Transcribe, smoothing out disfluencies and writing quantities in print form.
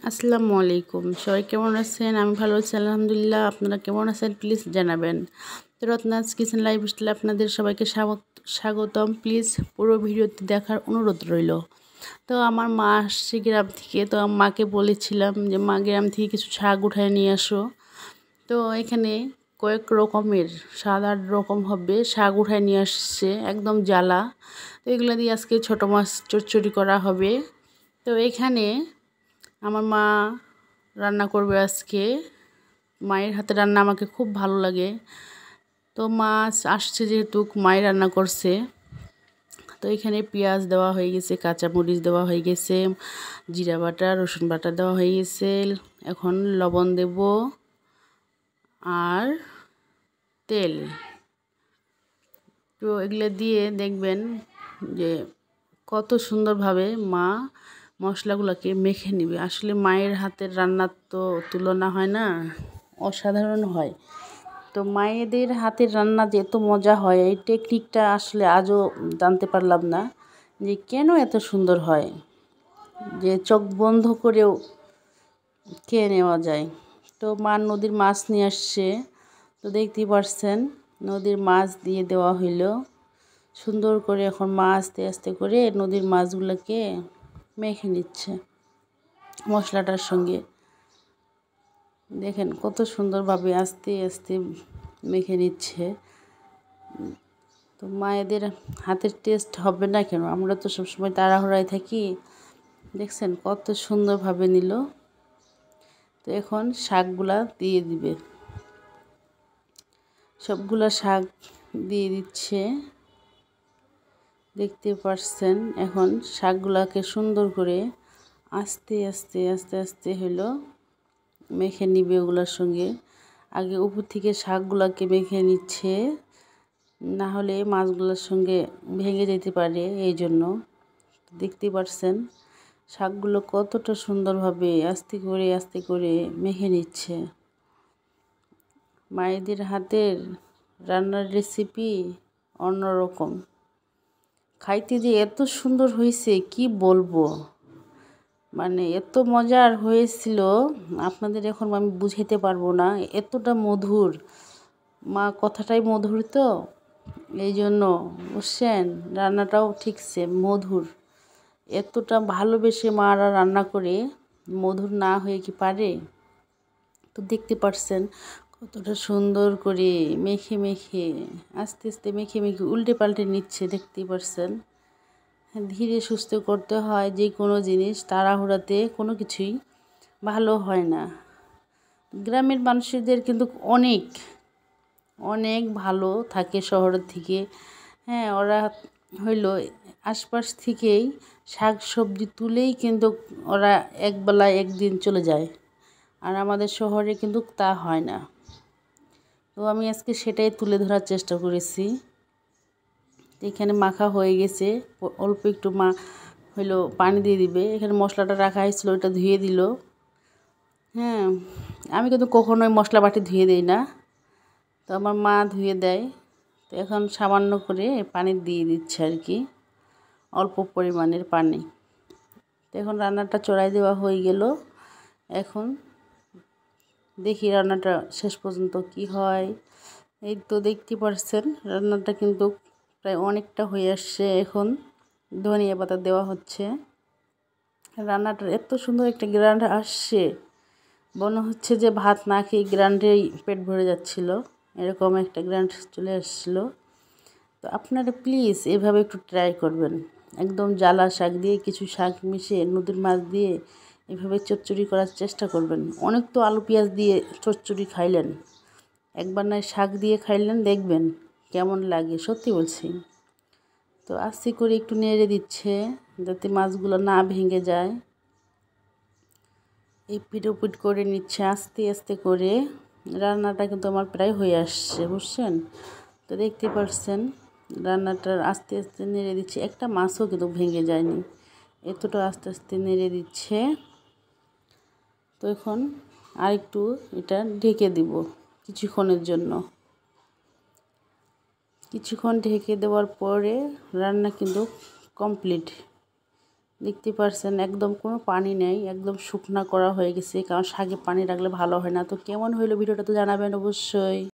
আসসালামু আলাইকুম। সবাই কেমন আছেন? আমি ভালো আছি আলহামদুলিল্লাহ। আপনারা কেমন আছেন প্লিজ জানাবেন। তো রত্নাস কিচেন লাইফস্টাইলে আপনাদের সবাইকে স্বাগতম। প্লিজ পুরো ভিডিওটি দেখার অনুরোধ রইল। তো আমার মা আসছে গ্রাম থেকে, তো মাকে বলেছিলাম যে মা গ্রাম থেকে কিছু শাক উঠায় নিয়ে আসো। তো এখানে কয়েক রকমের 7-8 রকম হবে শাক উঠায় নিয়ে আসছে, একদম জ্বালা। তো এগুলো দিয়ে আজকে ছোটো মাছ চচ্চড়ি করা হবে। তো এখানে আমার মা রান্না করবে আজকে। মায়ের হাতে রান্না আমাকে খুব ভালো লাগে। তো মাছ আসছে যেহেতু মায়ের রান্না করছে। তো এখানে পেঁয়াজ দেওয়া হয়ে গেছে, কাঁচামরিচ দেওয়া হয়ে গেছে, জিরা বাটা রসুন বাটা দেওয়া হয়ে গেছে। এখন লবণ দেব আর তেল। তো এগুলো দিয়ে দেখবেন যে কত সুন্দরভাবে মা মশলাগুলোকে মেখে নেবে। আসলে মায়ের হাতের রান্নার তো তুলনা হয় না, অসাধারণ হয়। তো মায়েদের হাতের রান্না যে এত মজা হয়, এই টেকনিকটা আসলে আজও জানতে পারলাম না যে কেন এত সুন্দর হয়, যে চোখ বন্ধ করেও খেয়ে নেওয়া যায়। তো মা নদীর মাছ নিয়ে আসছে, তো দেখতেই পারছেন নদীর মাছ দিয়ে দেওয়া হইলো সুন্দর করে। এখন মা আস্তে আস্তে করে নদীর মাছগুলোকে মেখে নিচ্ছে মশলাটার সঙ্গে। দেখেন কত সুন্দরভাবে আস্তে আস্তে মেখে নিচ্ছে। তো মায়েদের হাতের টেস্ট হবে না কেন? আমরা তো সবসময় তাড়াহুড়ায় থাকি। দেখছেন কত সুন্দরভাবে নিল। তো এখন শাকগুলা দিয়ে দিবে, সবগুলা শাক দিয়ে দিচ্ছে, দেখতে পাচ্ছেন। এখন শাকগুলাকে সুন্দর করে আস্তে আস্তে আস্তে আস্তে হলো মেখে নিবে ওগুলোর সঙ্গে। আগে উপর থেকে শাকগুলাকে মেখে নিচ্ছে, না হলে মাছগুলোর সঙ্গে ভেঙে যেতে পারে, এই জন্য। দেখতে পাচ্ছেন শাকগুলো কতটা সুন্দরভাবে আস্তে করে মেখে নিচ্ছে। মায়েদের হাতের রান্নার রেসিপি অন্যরকম। খাইতে যে এত সুন্দর হয়েছে কি বলবো, মানে এত মজার হয়েছিল আপনাদের এখন আমি বুঝাইতে পারবো না, এতটা মধুর। মা কথাটাই মধুর, তো এই জন্য বুঝছেন রান্নাটাও ঠিকছে মধুর। এতটা ভালোবেসে মারা রান্না করে মধুর না হয়ে কি পারে? তো দেখতে পাচ্ছেন কতটা সুন্দর করে মেখে মেখে আস্তে আস্তে মেখে মেখে উল্টে পাল্টে নিচ্ছে, দেখতেই পাচ্ছেন। ধীরে সুস্থে করতে হয় যে কোনো জিনিস, তাড়াহুড়াতে কোনো কিছুই ভালো হয় না। গ্রামের মানুষদের কিন্তু অনেক অনেক ভালো থাকে শহরের থেকে। হ্যাঁ, ওরা হইল আশপাশ থেকেই শাক সবজি তুলেই কিন্তু ওরা একবেলা একদিন চলে যায়, আর আমাদের শহরে কিন্তু তা হয় না। তো আমি আজকে সেটাই তুলে ধরার চেষ্টা করেছি। এখানে মাখা হয়ে গেছে, অল্প একটু হইলো পানি দিয়ে দিবে। এখানে মশলাটা রাখা হয়েছিল, ওইটা ধুয়ে দিল। হ্যাঁ, আমি কিন্তু কখনোই মশলা বাটি ধুয়ে দিই না, তো আমার মা ধুয়ে দেয়। তো এখন সামান্য করে পানি দিয়ে দিচ্ছে আর কি, অল্প পরিমাণের পানি। তো এখন রান্নাটা চড়াই দেওয়া হয়ে গেল। এখন দেখি রান্নাটা শেষ পর্যন্ত কি হয়। এই তো দেখতে পাচ্ছেন রান্নাটা কিন্তু প্রায় অনেকটা হয়ে আসছে। এখন ধনিয়া পাতা দেওয়া হচ্ছে। রান্নাটার এত সুন্দর একটা গ্রান্ড আসছে, মনে হচ্ছে যে ভাত না খেয়ে গ্রান্ডেই পেট ভরে যাচ্ছিল, এরকম একটা গ্রান্ড চলে আসছিল। তো আপনারা প্লিজ এভাবে একটু ট্রাই করবেন। একদম জ্বালা শাক দিয়ে কিছু শাক মিশিয়ে নদীর মাছ দিয়ে এভাবে চচ্চড়ি করার চেষ্টা করবেন। অনেক তো আলু পেঁয়াজ দিয়ে চচ্চড়ি খাইলেন, একবার নয় শাক দিয়ে খাইলেন, দেখবেন কেমন লাগে, সত্যি বলছি। তো আস্তে করে একটু নেড়ে দিচ্ছে যাতে মাছগুলো না ভেঙে যায়। এই পিট ওপিট করে নিচ্ছে আস্তে আস্তে করে। রান্নাটা কিন্তু আমার প্রায় হয়ে আসছে, বুঝছেন। তো দেখতে পাচ্ছেন রান্নাটা আস্তে আস্তে নেড়ে দিচ্ছে, একটা মাছও কিন্তু ভেঙে যায়নি, এতটা আস্তে আস্তে নেড়ে দিচ্ছে। তো এখন আরেকটু এটা ঢেকে দিব কিছুক্ষণের জন্য। কিছুক্ষণ ঢেকে দেওয়ার পরে রান্না কিন্তু কমপ্লিট। দেখতে পারছেন একদম কোনো পানি নেই, একদম শুকনা করা হয়ে গেছে, কারণ শাকে পানি রাখলে ভালো হয় না। তো কেমন হইলো ভিডিওটা তো জানাবেন অবশ্যই।